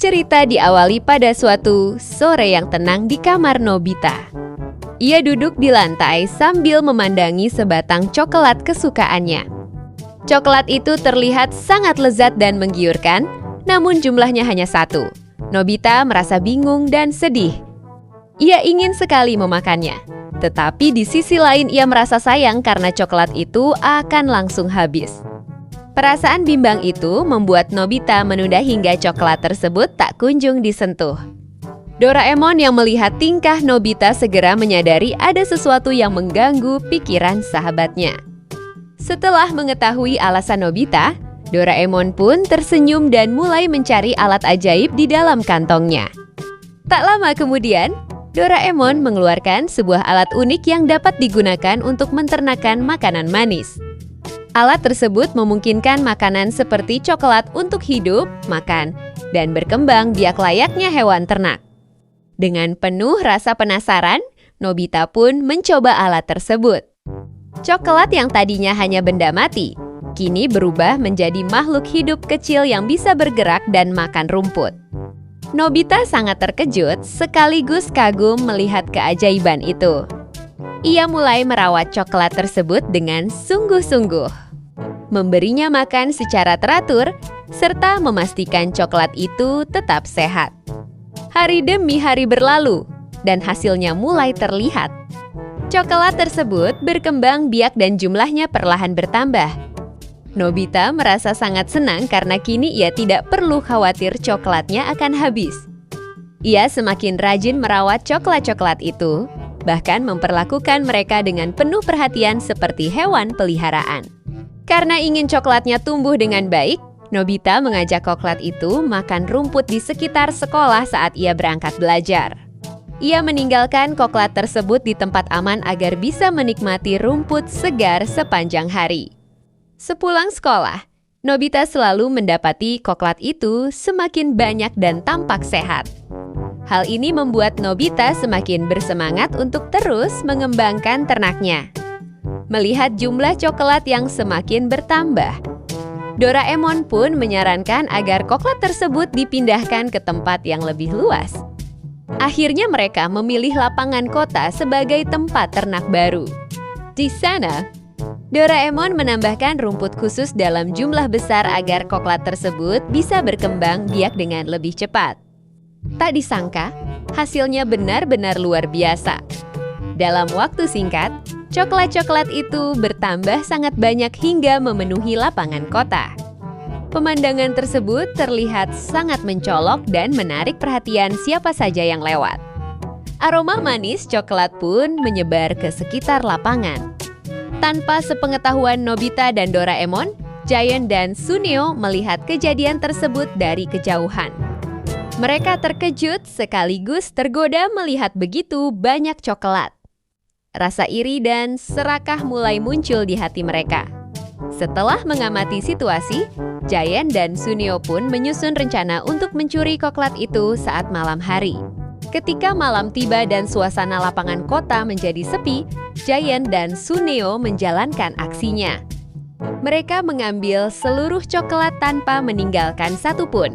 Cerita diawali pada suatu sore yang tenang di kamar Nobita. Ia duduk di lantai sambil memandangi sebatang coklat kesukaannya. Coklat itu terlihat sangat lezat dan menggiurkan, namun jumlahnya hanya satu. Nobita merasa bingung dan sedih. Ia ingin sekali memakannya, tetapi di sisi lain ia merasa sayang karena coklat itu akan langsung habis. Perasaan bimbang itu membuat Nobita menunda hingga coklat tersebut tak kunjung disentuh. Doraemon yang melihat tingkah Nobita segera menyadari ada sesuatu yang mengganggu pikiran sahabatnya. Setelah mengetahui alasan Nobita, Doraemon pun tersenyum dan mulai mencari alat ajaib di dalam kantongnya. Tak lama kemudian, Doraemon mengeluarkan sebuah alat unik yang dapat digunakan untuk menternakan makanan manis. Alat tersebut memungkinkan makanan seperti coklat untuk hidup, makan, dan berkembang biak layaknya hewan ternak. Dengan penuh rasa penasaran, Nobita pun mencoba alat tersebut. Coklat yang tadinya hanya benda mati, kini berubah menjadi makhluk hidup kecil yang bisa bergerak dan makan rumput. Nobita sangat terkejut sekaligus kagum melihat keajaiban itu. Ia mulai merawat coklat tersebut dengan sungguh-sungguh, memberinya makan secara teratur, serta memastikan coklat itu tetap sehat. Hari demi hari berlalu, dan hasilnya mulai terlihat. Coklat tersebut berkembang biak dan jumlahnya perlahan bertambah. Nobita merasa sangat senang karena kini ia tidak perlu khawatir coklatnya akan habis. Ia semakin rajin merawat coklat-coklat itu, bahkan memperlakukan mereka dengan penuh perhatian seperti hewan peliharaan. Karena ingin coklatnya tumbuh dengan baik, Nobita mengajak coklat itu makan rumput di sekitar sekolah saat ia berangkat belajar. Ia meninggalkan coklat tersebut di tempat aman agar bisa menikmati rumput segar sepanjang hari. Sepulang sekolah, Nobita selalu mendapati coklat itu semakin banyak dan tampak sehat. Hal ini membuat Nobita semakin bersemangat untuk terus mengembangkan ternaknya. Melihat jumlah coklat yang semakin bertambah, Doraemon pun menyarankan agar coklat tersebut dipindahkan ke tempat yang lebih luas. Akhirnya mereka memilih lapangan kota sebagai tempat ternak baru. Di sana, Doraemon menambahkan rumput khusus dalam jumlah besar agar coklat tersebut bisa berkembang biak dengan lebih cepat. Tak disangka, hasilnya benar-benar luar biasa. Dalam waktu singkat, coklat-coklat itu bertambah sangat banyak hingga memenuhi lapangan kota. Pemandangan tersebut terlihat sangat mencolok dan menarik perhatian siapa saja yang lewat. Aroma manis coklat pun menyebar ke sekitar lapangan. Tanpa sepengetahuan Nobita dan Doraemon, Giant dan Suneo melihat kejadian tersebut dari kejauhan. Mereka terkejut sekaligus tergoda melihat begitu banyak coklat. Rasa iri dan serakah mulai muncul di hati mereka. Setelah mengamati situasi, Giant dan Suneo pun menyusun rencana untuk mencuri coklat itu saat malam hari. Ketika malam tiba dan suasana lapangan kota menjadi sepi, Giant dan Suneo menjalankan aksinya. Mereka mengambil seluruh coklat tanpa meninggalkan satupun.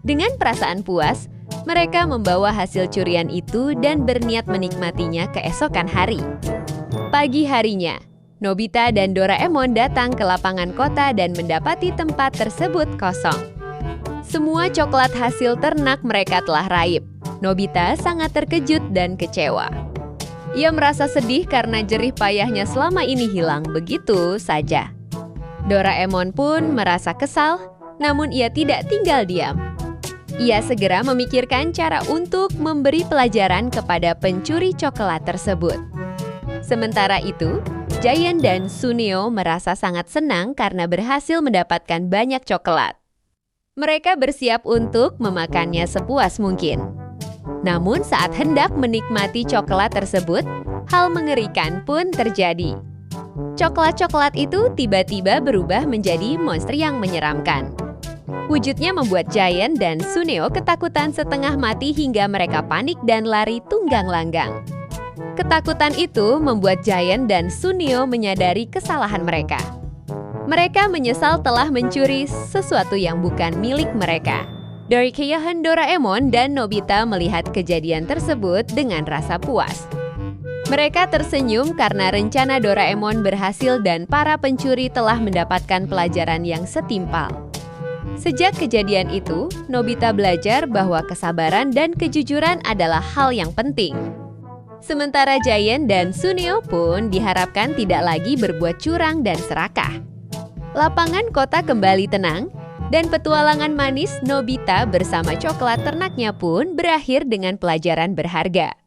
Dengan perasaan puas, mereka membawa hasil curian itu dan berniat menikmatinya keesokan hari. Pagi harinya, Nobita dan Doraemon datang ke lapangan kota dan mendapati tempat tersebut kosong. Semua coklat hasil ternak mereka telah raib. Nobita sangat terkejut dan kecewa. Ia merasa sedih karena jerih payahnya selama ini hilang begitu saja. Doraemon pun merasa kesal, namun ia tidak tinggal diam. Ia segera memikirkan cara untuk memberi pelajaran kepada pencuri coklat tersebut. Sementara itu, Giant dan Suneo merasa sangat senang karena berhasil mendapatkan banyak coklat. Mereka bersiap untuk memakannya sepuas mungkin. Namun saat hendak menikmati coklat tersebut, hal mengerikan pun terjadi. Coklat-coklat itu tiba-tiba berubah menjadi monster yang menyeramkan. Wujudnya membuat Giant dan Suneo ketakutan setengah mati hingga mereka panik dan lari tunggang langgang. Ketakutan itu membuat Giant dan Suneo menyadari kesalahan mereka. Mereka menyesal telah mencuri sesuatu yang bukan milik mereka. Dari keyahan Doraemon dan Nobita melihat kejadian tersebut dengan rasa puas. Mereka tersenyum karena rencana Doraemon berhasil dan para pencuri telah mendapatkan pelajaran yang setimpal. Sejak kejadian itu, Nobita belajar bahwa kesabaran dan kejujuran adalah hal yang penting. Sementara Giant dan Suneo pun diharapkan tidak lagi berbuat curang dan serakah. Lapangan kota kembali tenang, dan petualangan manis Nobita bersama coklat ternaknya pun berakhir dengan pelajaran berharga.